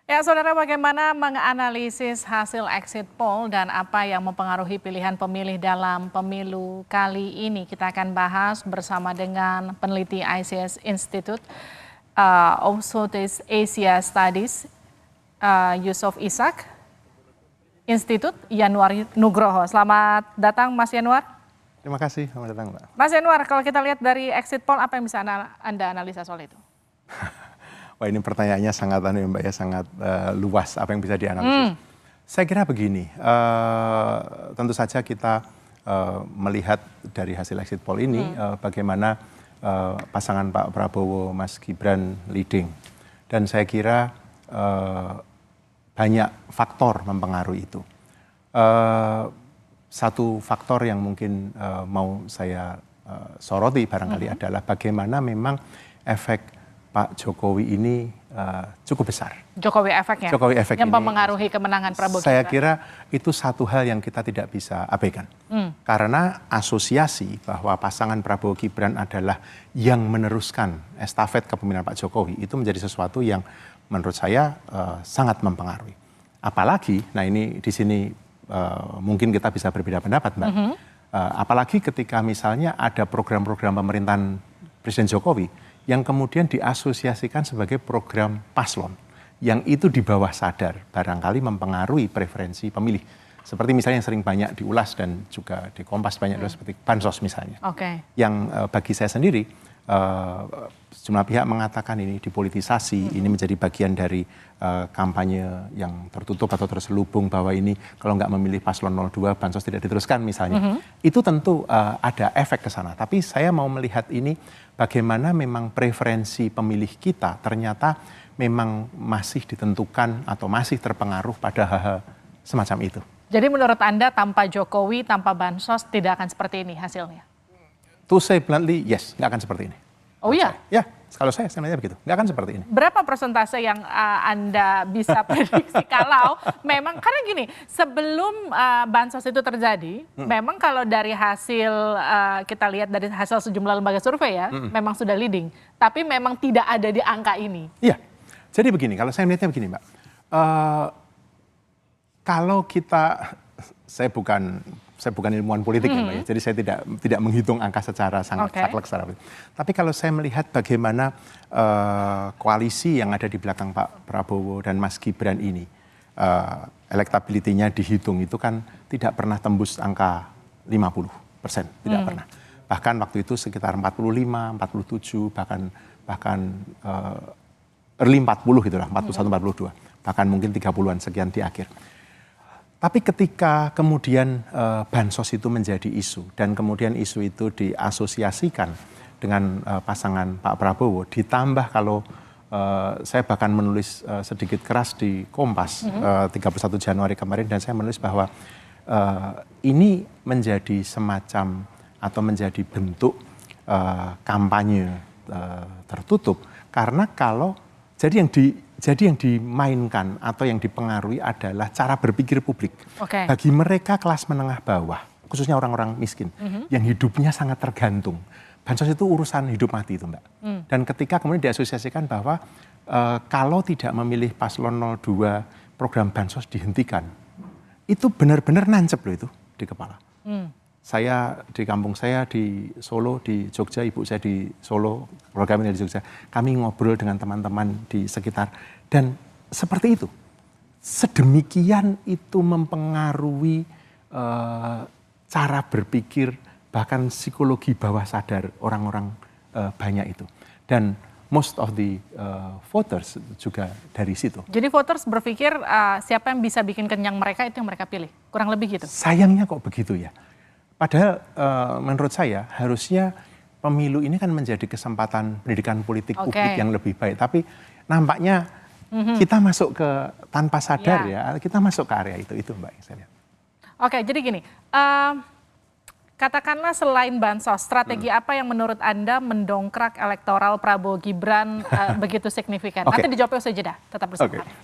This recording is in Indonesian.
Ya, saudara, bagaimana menganalisis hasil exit poll dan apa yang mempengaruhi pilihan pemilih dalam pemilu kali ini? Kita akan bahas bersama dengan peneliti ICS Institute of Southeast Asia Studies, Yusuf Ishak, Institut Yanuar Nugroho. Selamat datang, Mas Yanuar. Terima kasih, selamat datang, Mbak. Mas Yanuar, kalau kita lihat dari exit poll, apa yang bisa Anda analisa soal itu? Wah, ini pertanyaannya sangat Mbak ya, sangat luas apa yang bisa dianalisis. Saya kira begini, tentu saja kita melihat dari hasil exit poll ini bagaimana pasangan Pak Prabowo, Mas Gibran leading. Dan saya kira banyak faktor mempengaruhi itu. Satu faktor yang mungkin mau saya soroti barangkali adalah bagaimana memang efek Pak Jokowi ini cukup besar. Jokowi efeknya? Jokowi efek yang ini mempengaruhi kemenangan Prabowo Gibran. Saya kira itu satu hal yang kita tidak bisa abaikan. Karena asosiasi bahwa pasangan Prabowo Gibran adalah yang meneruskan estafet kepemimpinan Pak Jokowi itu menjadi sesuatu yang menurut saya sangat mempengaruhi. Apalagi, nah ini di sini mungkin kita bisa berbeda pendapat, Mbak. Apalagi ketika misalnya ada program-program pemerintahan Presiden Jokowi yang kemudian diasosiasikan sebagai program paslon, yang itu di bawah sadar barangkali mempengaruhi preferensi pemilih. Seperti misalnya yang sering banyak diulas dan juga di Kompas banyak seperti Bansos misalnya. Yang bagi saya sendiri, sejumlah pihak mengatakan ini dipolitisasi, ini menjadi bagian dari kampanye yang tertutup atau terselubung bahwa ini kalau nggak memilih paslon 02, Bansos tidak diteruskan misalnya. Itu tentu ada efek ke sana. Tapi saya mau melihat ini bagaimana memang preferensi pemilih kita ternyata memang masih ditentukan atau masih terpengaruh pada hal-hal semacam itu. Jadi menurut Anda tanpa Jokowi, tanpa Bansos tidak akan seperti ini hasilnya? To say bluntly, yes, nggak akan seperti ini. Oh iya? Ya, kalau saya sebenarnya begitu, nggak akan seperti ini. Berapa persentase yang Anda bisa prediksi kalau memang, karena gini, sebelum Bansos itu terjadi, memang kalau dari hasil, kita lihat dari hasil sejumlah lembaga survei ya, memang sudah leading. Tapi memang tidak ada di angka ini. Iya, jadi begini, kalau saya melihatnya begini, Mbak. Kalau kita, saya bukan ilmuwan politik ya, Mbak, ya, jadi saya tidak menghitung angka secara sangat saklek secara politik. Tapi kalau saya melihat bagaimana koalisi yang ada di belakang Pak Prabowo dan Mas Gibran ini, elektabilitasnya dihitung itu kan tidak pernah tembus angka 50%, tidak pernah. Bahkan waktu itu sekitar 45, 47, bahkan early 40 gitu lah, 41, 42, bahkan mungkin 30-an sekian di akhir. Tapi ketika kemudian Bansos itu menjadi isu dan kemudian isu itu diasosiasikan dengan pasangan Pak Prabowo, ditambah kalau saya bahkan menulis sedikit keras di Kompas 31 Januari kemarin dan saya menulis bahwa ini menjadi semacam atau menjadi bentuk kampanye tertutup karena kalau jadi yang dimainkan atau yang dipengaruhi adalah cara berpikir publik. Bagi mereka kelas menengah bawah, khususnya orang-orang miskin, yang hidupnya sangat tergantung. Bansos itu urusan hidup mati itu, Mbak. Dan ketika kemudian diasosiasikan bahwa kalau tidak memilih paslon 02, program Bansos dihentikan, itu benar-benar nancep loh itu di kepala. Saya di kampung saya di Solo, di Jogja, ibu saya di Solo, keluarga kami di Jogja. Kami ngobrol dengan teman-teman di sekitar dan seperti itu. Sedemikian itu mempengaruhi cara berpikir bahkan psikologi bawah sadar orang-orang banyak itu. Dan most of the voters juga dari situ. Jadi voters berpikir siapa yang bisa bikin kenyang mereka itu yang mereka pilih, kurang lebih gitu. Sayangnya kok begitu ya. Padahal menurut saya harusnya pemilu ini kan menjadi kesempatan pendidikan politik publik yang lebih baik. Tapi nampaknya kita masuk ke tanpa sadar ya, kita masuk ke area itu Mbak yang saya lihat. Oke, jadi gini, katakanlah selain Bansos, strategi apa yang menurut Anda mendongkrak elektoral Prabowo Gibran begitu signifikan? Nanti dijawabnya usai jeda, tetap bersama kami.